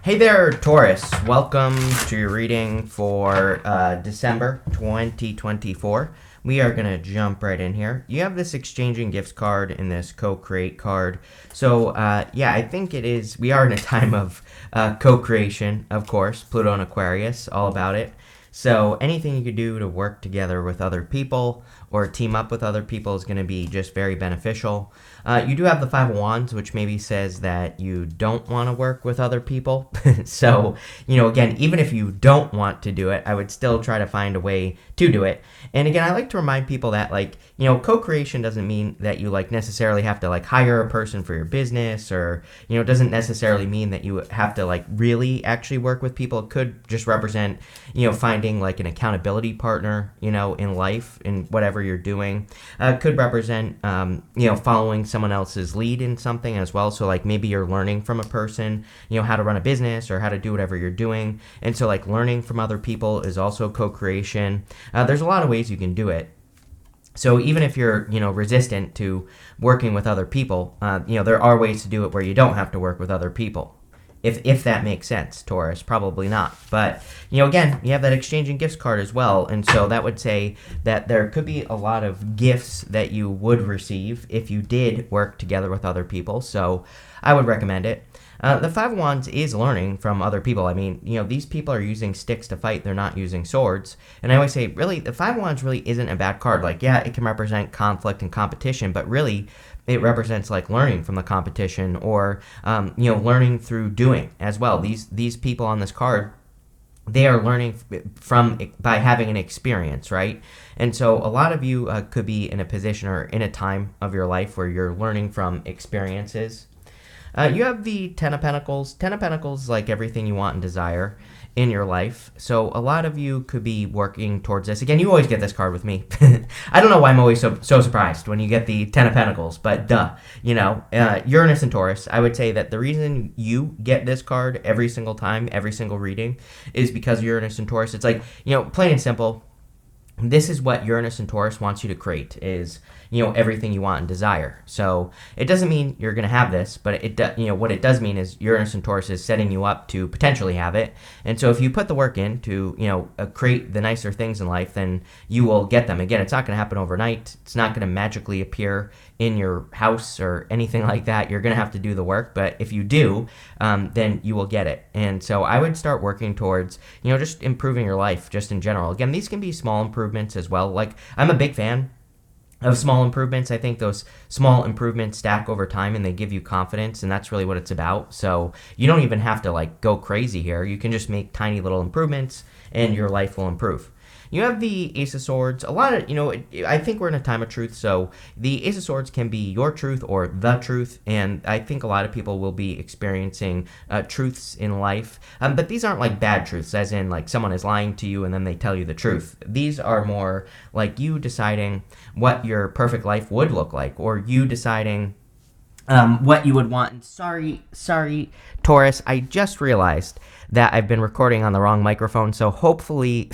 Hey there, Taurus. Welcome to your reading for December 2024. We are going to jump right in here. You have this exchanging gifts card and this co-create card. So, I think we are in a time of co-creation, of course. Pluto and Aquarius, all about it. So anything you could do to work together with other people or team up with other people is going to be just very beneficial. You do have the Five of Wands, which maybe says that you don't want to work with other people. So, again, even if you don't want to do it, I would still try to find a way to do it. And again, I like to remind people that, co-creation doesn't mean that you, necessarily have to, hire a person for your business or, it doesn't necessarily mean that you have to, really actually work with people. It could just represent, finding, an accountability partner, in life, in whatever you're doing. Could represent, following someone else's lead in something as well. So maybe you're learning from a person, how to run a business or how to do whatever you're doing. And so learning from other people is also co-creation. There's a lot of ways you can do it. So even if you're, resistant to working with other people, there are ways to do it where you don't have to work with other people. If that makes sense, Taurus, probably not. But, again, you have that exchanging gifts card as well. And so that would say that there could be a lot of gifts that you would receive if you did work together with other people. So I would recommend it. The Five of Wands is learning from other people. I mean, these people are using sticks to fight. They're not using swords. And I always say, really, the Five of Wands really isn't a bad card. It can represent conflict and competition, but really it represents learning from the competition or, learning through doing as well. These people on this card, they are learning by having an experience, right? And so a lot of you could be in a position or in a time of your life where you're learning from experiences. You have the Ten of Pentacles. Ten of Pentacles, everything you want and desire in your life. So a lot of you could be working towards this. Again, you always get this card with me. I don't know why I'm always so surprised when you get the Ten of Pentacles, but duh. Uranus and Taurus, I would say that the reason you get this card every single time, every single reading, is because Uranus and Taurus. It's plain and simple. This is what Uranus and Taurus wants you to create is, everything you want and desire. So it doesn't mean you're going to have this, but what it does mean is Uranus and Taurus is setting you up to potentially have it. And so if you put the work in to, create the nicer things in life, then you will get them. Again, it's not going to happen overnight. It's not going to magically appear in your house or anything like that. You're going to have to do the work. But if you do, then you will get it. And so I would start working towards, just improving your life just in general. Again, these can be small improvements as well. I'm a big fan of small improvements. I think those small improvements stack over time and they give you confidence, and that's really what it's about. So you don't even have to go crazy here. You can just make tiny little improvements and your life will improve. You have the Ace of Swords. A lot of, I think we're in a time of truth, so the Ace of Swords can be your truth or the truth, and I think a lot of people will be experiencing truths in life, but these aren't bad truths, as in someone is lying to you and then they tell you the truth. These are more you deciding what your perfect life would look like, or you deciding what you would want. And sorry, Taurus, I just realized that I've been recording on the wrong microphone, so hopefully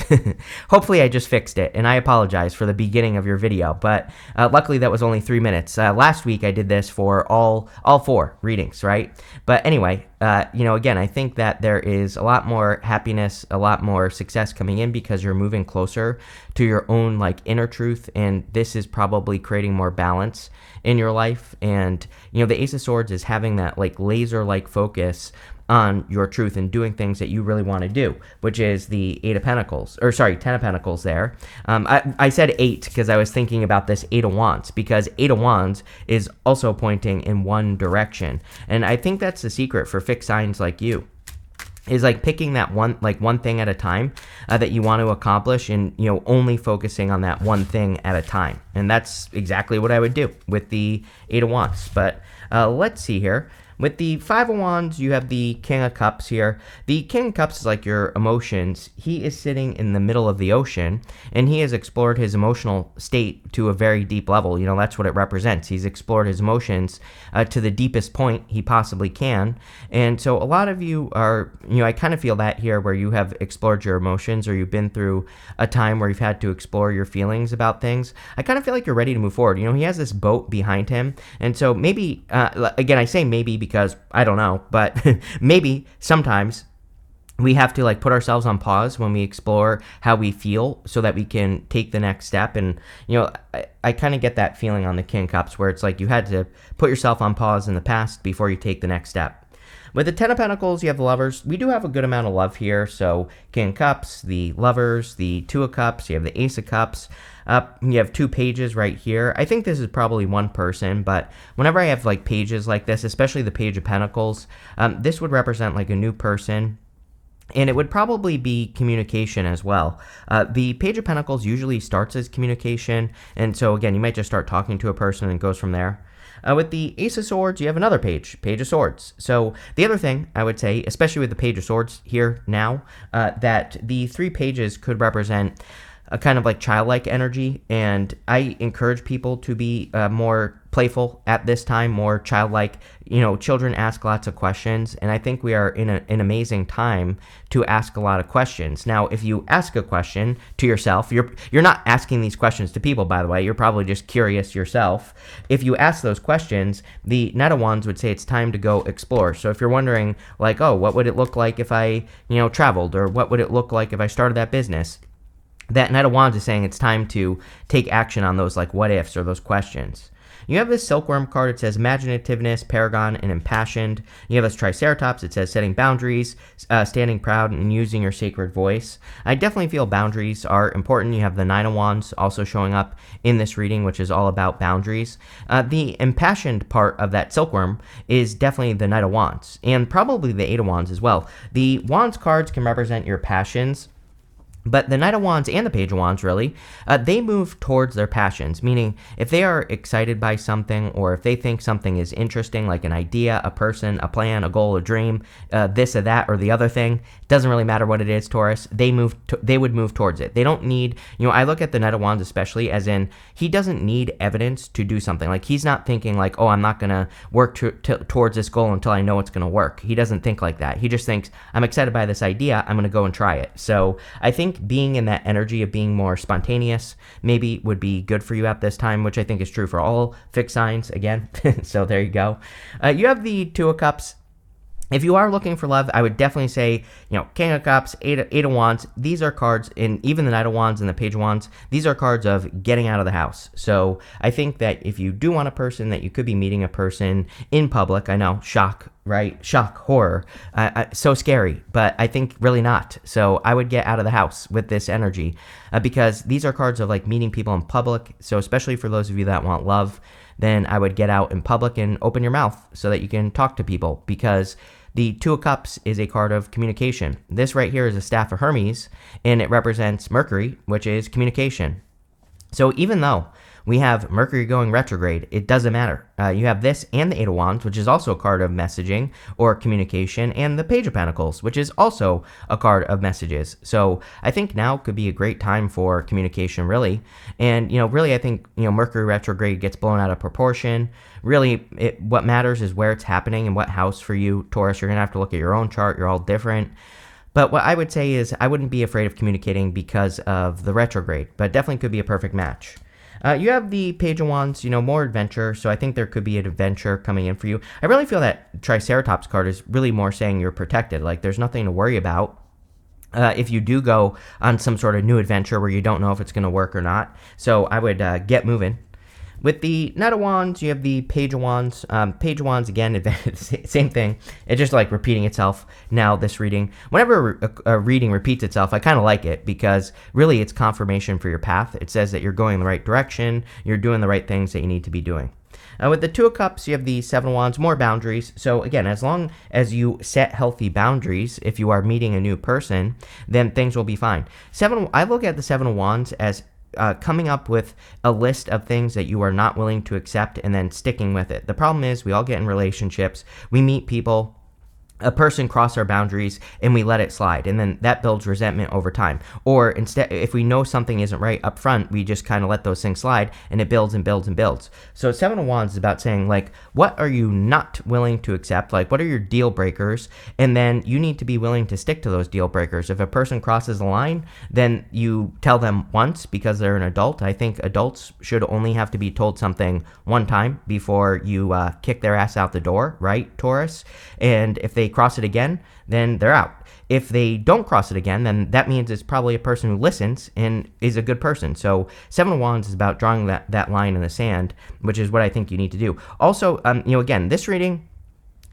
I just fixed it, and I apologize for the beginning of your video, but luckily that was only 3 minutes. Last week I did this for all 4 readings, right? But anyway, again, I think that there is a lot more happiness, a lot more success coming in because you're moving closer to your own inner truth, and this is probably creating more balance in your life. And the Ace of Swords is having that laser-like focus on your truth and doing things that you really want to do, which is the Ten of Pentacles there. I said 8 because I was thinking about this Eight of Wands, because Eight of Wands is also pointing in one direction. And I think that's the secret for fixed signs like you, is picking that one thing at a time that you want to accomplish, and only focusing on that one thing at a time. And that's exactly what I would do with the Eight of Wands. But let's see here. With the Five of Wands, you have the King of Cups here. The King of Cups is your emotions. He is sitting in the middle of the ocean, and he has explored his emotional state to a very deep level. That's what it represents. He's explored his emotions to the deepest point he possibly can. And so a lot of you are, I kind of feel that here, where you have explored your emotions, or you've been through a time where you've had to explore your feelings about things. I kind of feel like you're ready to move forward. He has this boat behind him. And so maybe, again, I say maybe because I don't know, but maybe sometimes we have to like put ourselves on pause when we explore how we feel so that we can take the next step. And I kind of get that feeling on the King of Cups where it's like you had to put yourself on pause in the past before you take the next step. With the Ten of Pentacles, you have the Lovers. We do have a good amount of love here. So King of Cups, the Lovers, the Two of Cups, you have the Ace of Cups. You have 2 pages right here. I think this is probably one person, but whenever I have like pages like this, especially the Page of Pentacles, this would represent like a new person. And it would probably be communication as well. The Page of Pentacles usually starts as communication. And so again, you might just start talking to a person and it goes from there. With the Ace of Swords, you have another Page of Swords. So the other thing I would say, especially with the Page of Swords here now, that the 3 pages could represent a kind of like childlike energy. And I encourage people to be more playful at this time, more childlike. Children ask lots of questions, and I think we are in an amazing time to ask a lot of questions. Now, if you ask a question to yourself, you're not asking these questions to people, by the way. You're probably just curious yourself. If you ask those questions, the Knight of Wands would say it's time to go explore. So if you're wondering, like, oh, what would it look like if I, traveled, or what would it look like if I started that business? That Knight of Wands is saying it's time to take action on those like what ifs or those questions. You have this Silkworm card. It says imaginativeness, paragon, and impassioned. You have this Triceratops. It says setting boundaries, standing proud, and using your sacred voice. I definitely feel boundaries are important. You have the Nine of Wands also showing up in this reading, which is all about boundaries. The impassioned part of that Silkworm is definitely the Knight of Wands, and probably the Eight of Wands as well. The Wands cards can represent your passions, but the Knight of Wands and the Page of Wands, really, they move towards their passions, meaning if they are excited by something, or if they think something is interesting, like an idea, a person, a plan, a goal, a dream, this or that or the other thing, doesn't really matter what it is, Taurus, they would move towards it. They don't need, I look at the Knight of Wands especially as in, he doesn't need evidence to do something. Like, he's not thinking like, oh, I'm not going to work towards this goal until I know it's going to work. He doesn't think like that. He just thinks, I'm excited by this idea, I'm going to go and try it. So I think being in that energy of being more spontaneous maybe would be good for you at this time, which I think is true for all fixed signs again. So there you go. You have the Two of Cups. If you are looking for love, I would definitely say, King of Cups, Eight of Wands, these are cards, and even the Knight of Wands and the Page of Wands, these are cards of getting out of the house. So I think that if you do want a person, that you could be meeting a person in public. I know, shock, right? Shock, horror, so scary, but I think really not. So I would get out of the house with this energy because these are cards of like meeting people in public. So especially for those of you that want love, then I would get out in public and open your mouth so that you can talk to people, because the Two of Cups is a card of communication. This right here is a Staff of Hermes, and it represents Mercury, which is communication. So even though we have Mercury going retrograde, it doesn't matter. You have this and the Eight of Wands, which is also a card of messaging or communication, and the Page of Pentacles, which is also a card of messages. So I think now could be a great time for communication, really. And, really, I think, Mercury retrograde gets blown out of proportion. Really, what matters is where it's happening and what house for you, Taurus. You're going to have to look at your own chart. You're all different. But what I would say is I wouldn't be afraid of communicating because of the retrograde, but definitely could be a perfect match. You have the Page of Wands, more adventure, so I think there could be an adventure coming in for you. I really feel that Triceratops card is really more saying you're protected, like there's nothing to worry about if you do go on some sort of new adventure where you don't know if it's going to work or not. So I would get moving. With the Knight of Wands, you have the Page of Wands. Page of Wands, again, same thing. It's just like repeating itself now, this reading. Whenever a reading repeats itself, I kind of like it because really it's confirmation for your path. It says that you're going in the right direction. You're doing the right things that you need to be doing. With the Two of Cups, you have the Seven of Wands, more boundaries. So again, as long as you set healthy boundaries, if you are meeting a new person, then things will be fine. I look at the Seven of Wands as coming up with a list of things that you are not willing to accept and then sticking with it. The problem is we all get in relationships, we meet people, a person cross our boundaries and we let it slide, and then that builds resentment over time. Or instead, if we know something isn't right up front, we just kind of let those things slide, and it builds and builds and builds. So Seven of Wands is about saying, like, what are you not willing to accept? Like, what are your deal breakers? And then you need to be willing to stick to those deal breakers. If a person crosses the line, then you tell them once because they're an adult. I think adults should only have to be told something one time before you kick their ass out the door, right, Taurus? And if they cross it again, then they're out. If they don't cross it again, then that means it's probably a person who listens and is a good person. So Seven of Wands is about drawing that line in the sand, which is what I think you need to do. Also, again, this reading,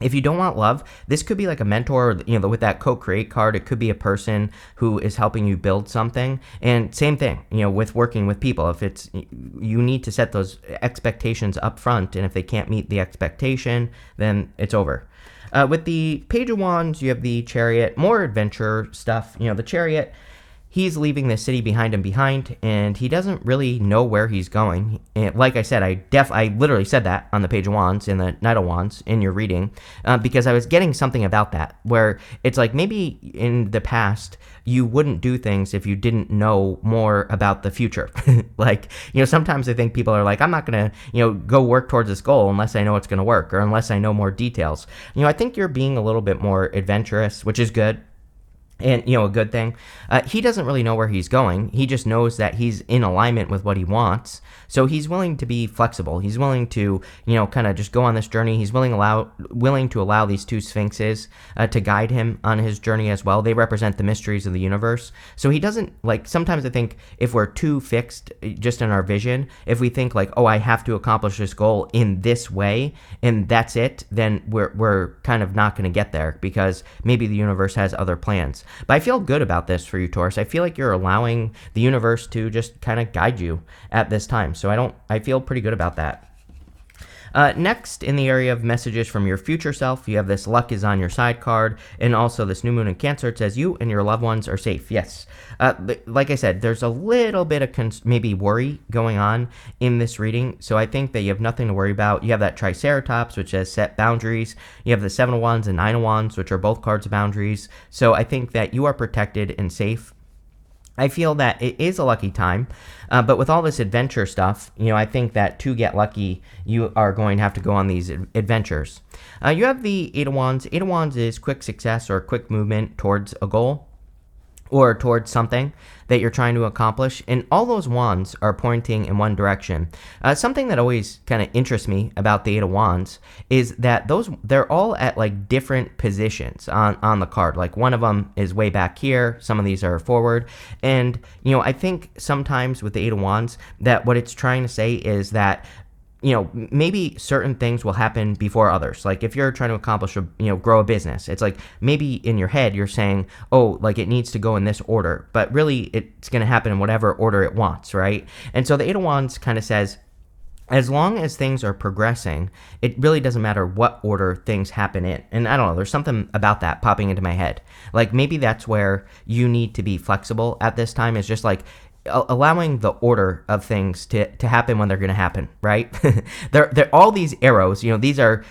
if you don't want love, this could be like a mentor, with that co-create card. It could be a person who is helping you build something. And same thing, with working with people. If it's, you need to set those expectations up front, and if they can't meet the expectation, then it's over. With the Page of Wands, you have the Chariot, more adventure stuff. The Chariot, he's leaving the city behind him, and he doesn't really know where he's going. And like I said, I literally said that on the Page of Wands and the Knight of Wands in your reading, because I was getting something about that, where it's like maybe in the past you wouldn't do things if you didn't know more about the future. Like, sometimes I think people are like, I'm not going to, go work towards this goal unless I know it's going to work, or unless I know more details. I think you're being a little bit more adventurous, which is good. And, a good thing. He doesn't really know where he's going. He just knows that he's in alignment with what he wants. So he's willing to be flexible. He's willing to, kind of just go on this journey. He's willing to allow these two sphinxes to guide him on his journey as well. They represent the mysteries of the universe. So he doesn't, sometimes I think if we're too fixed just in our vision, if we think I have to accomplish this goal in this way, and that's it, then we're kind of not going to get there, because maybe the universe has other plans. But I feel good about this for you, Taurus. I feel like you're allowing the universe to just kind of guide you at this time. So I feel pretty good about that. Next, in the area of messages from your future self, you have this luck is on your side card, and also this new moon in Cancer. It says you and your loved ones are safe. Yes. Like I said, there's a little bit of maybe worry going on in this reading, so I think that you have nothing to worry about. You have that Triceratops, which has set boundaries. You have the Seven of Wands and Nine of Wands, which are both cards of boundaries. So I think that you are protected and safe. I feel that it is a lucky time, but with all this adventure stuff, I think that to get lucky, you are going to have to go on these adventures. You have the Eight of Wands. Eight of Wands is quick success or quick movement towards a goal, or towards something that you're trying to accomplish, and all those wands are pointing in one direction. Something that always kind of interests me about the Eight of Wands is that they're all at different positions on the card. Like, one of them is way back here, some of these are forward, and I think sometimes with the Eight of Wands that what it's trying to say is that maybe certain things will happen before others. Like, if you're trying to accomplish grow a business, it's like maybe in your head you're saying, it needs to go in this order, but really it's going to happen in whatever order it wants, right? And so the Eight of Wands kind of says, as long as things are progressing, it really doesn't matter what order things happen in. And I don't know, there's something about that popping into my head. Like, maybe that's where you need to be flexible at this time, is just allowing the order of things to happen when they're going to happen, right? They're all these arrows, these are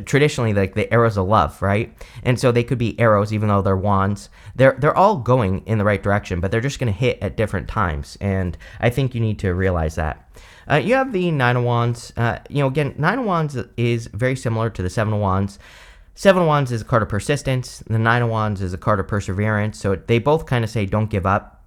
traditionally the arrows of love, right? And so they could be arrows even though they're wands. They're all going in the right direction, but they're just going to hit at different times, and I think you need to realize that. You have the Nine of Wands. Again, Nine of Wands is very similar to the Seven of Wands. Seven of Wands is a card of persistence. The Nine of Wands is a card of perseverance. So they both kind of say don't give up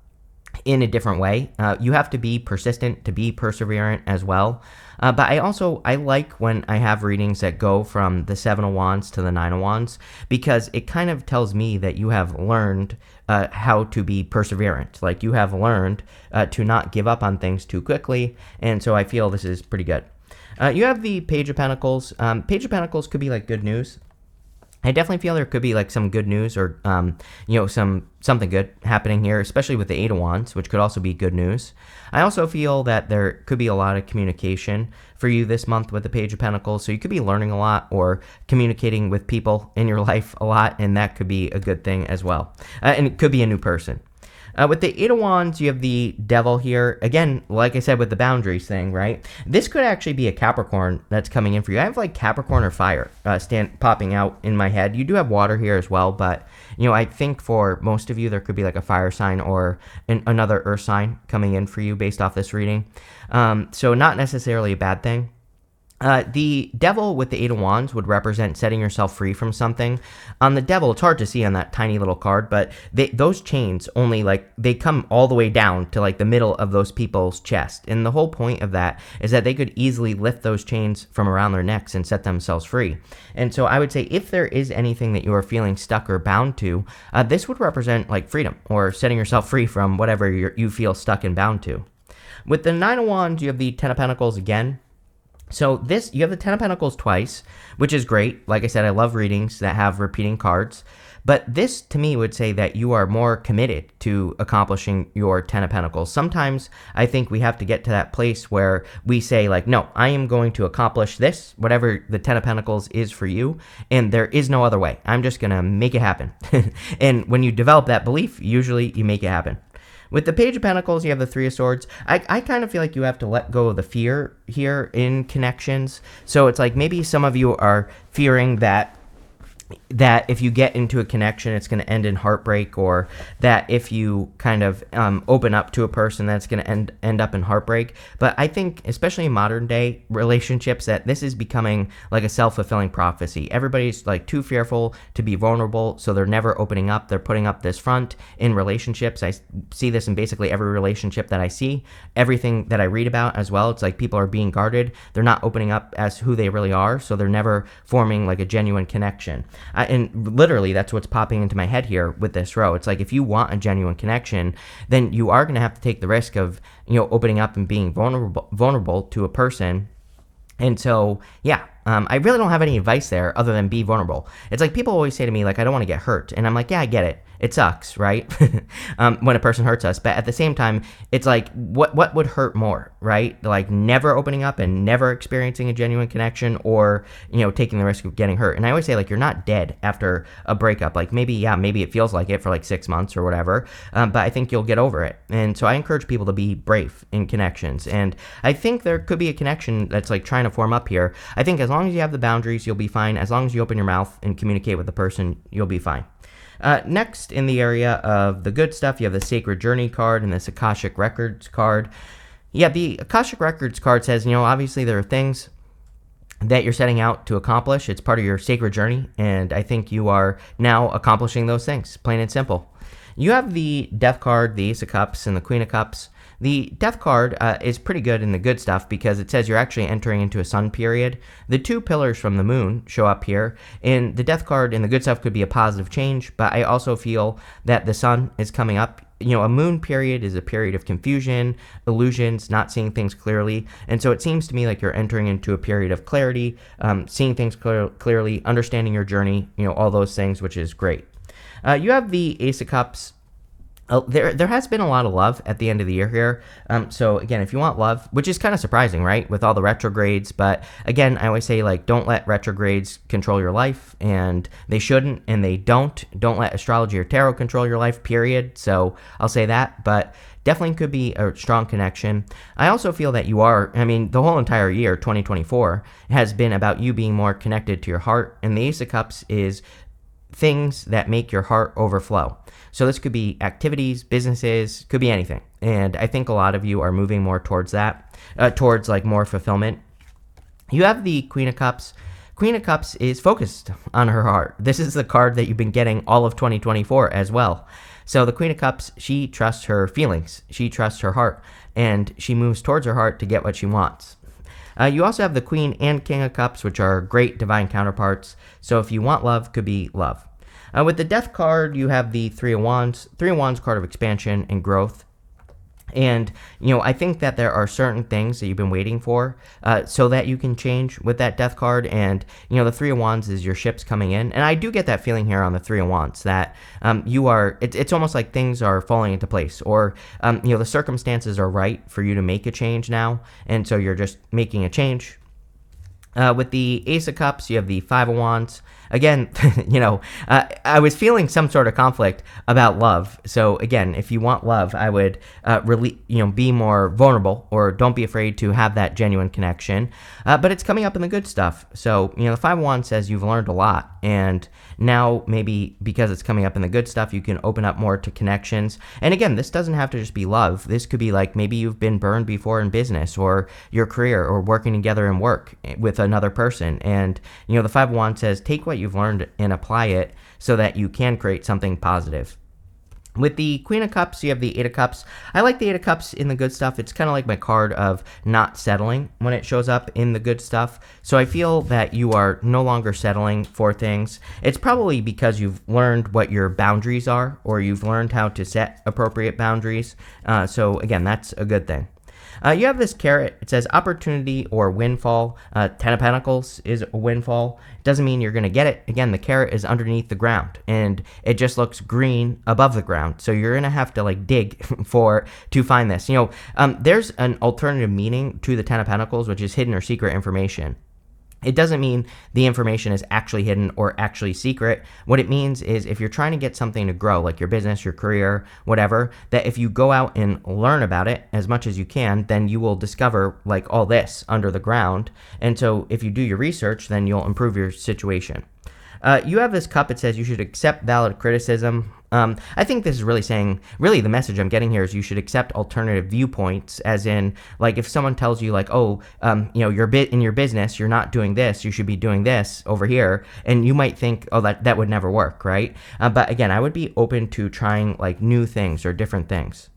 in a different way. You have to be persistent to be perseverant as well. But I like when I have readings that go from the Seven of Wands to the Nine of Wands, because it kind of tells me that you have learned how to be perseverant. Like, you have learned to not give up on things too quickly, and so I feel this is pretty good. You have the Page of Pentacles. Page of Pentacles could be good news. I definitely feel there could be some good news, or something good happening here, especially with the Eight of Wands, which could also be good news. I also feel that there could be a lot of communication for you this month with the Page of Pentacles, so you could be learning a lot or communicating with people in your life a lot, and that could be a good thing as well. And it could be a new person. With the Eight of Wands, you have the Devil here. Again, like I said with the boundaries thing, right? This could actually be a Capricorn that's coming in for you. I have like Capricorn or fire popping out in my head. You do have water here as well, but I think for most of you, there could be like a fire sign or another earth sign coming in for you based off this reading. So not necessarily a bad thing. The Devil with the Eight of Wands would represent setting yourself free from something. On the Devil, it's hard to see on that tiny little card, but those chains only they come all the way down to like the middle of those people's chest. And the whole point of that is that they could easily lift those chains from around their necks and set themselves free. And so I would say if there is anything that you are feeling stuck or bound to, this would represent like freedom or setting yourself free from whatever you feel stuck and bound to. With the Nine of Wands, you have the Ten of Pentacles again. So you have the Ten of Pentacles twice, which is great. Like I said, I love readings that have repeating cards. But this, to me, would say that you are more committed to accomplishing your Ten of Pentacles. Sometimes I think we have to get to that place where we say, like, no, I am going to accomplish this, whatever the Ten of Pentacles is for you, and there is no other way. I'm just going to make it happen. And when you develop that belief, usually you make it happen. With the Page of Pentacles, you have the Three of Swords. I kind of feel like you have to let go of the fear here in connections. So it's like maybe some of you are fearing that if you get into a connection, it's going to end in heartbreak, or that if you kind of open up to a person, that's going to end up in heartbreak. But I think, especially in modern day relationships, that this is becoming like a self-fulfilling prophecy. Everybody's like too fearful to be vulnerable, so they're never opening up. They're putting up this front in relationships. I see this in basically every relationship that I see, everything that I read about as well. It's like people are being guarded. They're not opening up as who they really are, so they're never forming like a genuine connection. And literally, that's what's popping into my head here with this row. It's like if you want a genuine connection, then you are going to have to take the risk of, opening up and being vulnerable to a person. And so, yeah, I really don't have any advice there other than be vulnerable. It's like people always say to me, like, I don't want to get hurt. And I'm like, yeah, I get it. It sucks, right? When a person hurts us. But at the same time, it's like, what would hurt more, right? Like never opening up and never experiencing a genuine connection, or, taking the risk of getting hurt. And I always say, like, you're not dead after a breakup. Like maybe it feels like it for like 6 months or whatever. But I think you'll get over it. And so I encourage people to be brave in connections. And I think there could be a connection that's like trying to form up here. I think as long as you have the boundaries, you'll be fine. As long as you open your mouth and communicate with the person, you'll be fine. Next, in the area of the good stuff, you have the Sacred Journey card and this Akashic Records card. Yeah, the Akashic Records card says, obviously there are things that you're setting out to accomplish. It's part of your sacred journey, and I think you are now accomplishing those things, plain and simple. You have the Death card, the Ace of Cups, and the Queen of Cups. The Death card is pretty good in the good stuff because it says you're actually entering into a sun period. The two pillars from the moon show up here, and the Death card in the good stuff could be a positive change, but I also feel that the sun is coming up. A moon period is a period of confusion, illusions, not seeing things clearly, and so it seems to me like you're entering into a period of clarity, seeing things clearly, understanding your journey, all those things, which is great. You have the Ace of Cups. There has been a lot of love at the end of the year here. So again, if you want love, which is kind of surprising, right, with all the retrogrades, but again, I always say, like, don't let retrogrades control your life, and they shouldn't, and they don't. Don't let astrology or tarot control your life, period. So I'll say that, but definitely could be a strong connection. I also feel that the whole entire year, 2024, has been about you being more connected to your heart, and the Ace of Cups is things that make your heart overflow. So this could be activities, businesses, could be anything. And I think a lot of you are moving more towards that, towards like more fulfillment. You have the Queen of Cups. Queen of Cups is focused on her heart. This is the card that you've been getting all of 2024 as well. So the Queen of Cups, she trusts her feelings. She trusts her heart. And she moves towards her heart to get what she wants. You also have the Queen and King of Cups, which are great divine counterparts. So if you want love, could be love. With the Death card, you have the Three of Wands. Three of Wands, card of expansion and growth. And, I think that there are certain things that you've been waiting for so that you can change with that Death card. And, the Three of Wands is your ships coming in. And I do get that feeling here on the Three of Wands that it's almost like things are falling into place, or, the circumstances are right for you to make a change now. And so you're just making a change. With the Ace of Cups, you have the Five of Wands. again, I was feeling some sort of conflict about love. So again, if you want love, I would really, be more vulnerable, or don't be afraid to have that genuine connection. But it's coming up in the good stuff. So, the Five of Wands says you've learned a lot, and now maybe because it's coming up in the good stuff, you can open up more to connections. And again, this doesn't have to just be love. This could be like maybe you've been burned before in business or your career, or working together in work with another person. And, the Five of Wands says take what you've learned and apply it so that you can create something positive. With the Queen of Cups, you have the Eight of Cups. I like the Eight of Cups in the good stuff. It's kind of like my card of not settling when it shows up in the good stuff. So I feel that you are no longer settling for things. It's probably because you've learned what your boundaries are, or you've learned how to set appropriate boundaries. So again, that's a good thing. You have this carrot. It says opportunity or windfall. Ten of Pentacles is a windfall. It doesn't mean you're going to get it. Again, the carrot is underneath the ground, and it just looks green above the ground. So you're going to have to dig to find this. There's an alternative meaning to the Ten of Pentacles, which is hidden or secret information. It doesn't mean the information is actually hidden or actually secret. What it means is if you're trying to get something to grow, like your business, your career, whatever, that if you go out and learn about it as much as you can, then you will discover all this under the ground. And so if you do your research, then you'll improve your situation. You have this cup. It says you should accept valid criticism. I think this is really saying, the message I'm getting here is you should accept alternative viewpoints, as in, if someone tells you, you're in your business, you're not doing this, you should be doing this over here, and you might think, that would never work, right? But again, I would be open to trying, new things or different things.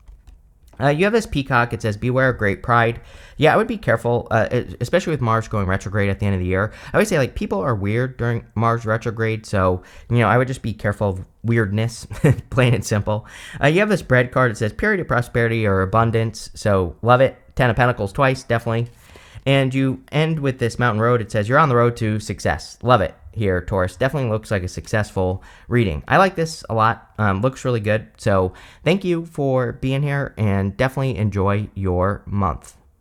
You have this peacock. It says, beware of great pride. Yeah, I would be careful, especially with Mars going retrograde at the end of the year. I would say, people are weird during Mars retrograde, so, I would just be careful of weirdness, plain and simple. You have this bread card. It says, period of prosperity or abundance, so love it. Ten of Pentacles twice, definitely. And you end with this mountain road. It says, you're on the road to success. Love it here, Taurus. Definitely looks like a successful reading. I like this a lot. Looks really good. So thank you for being here, and definitely enjoy your month.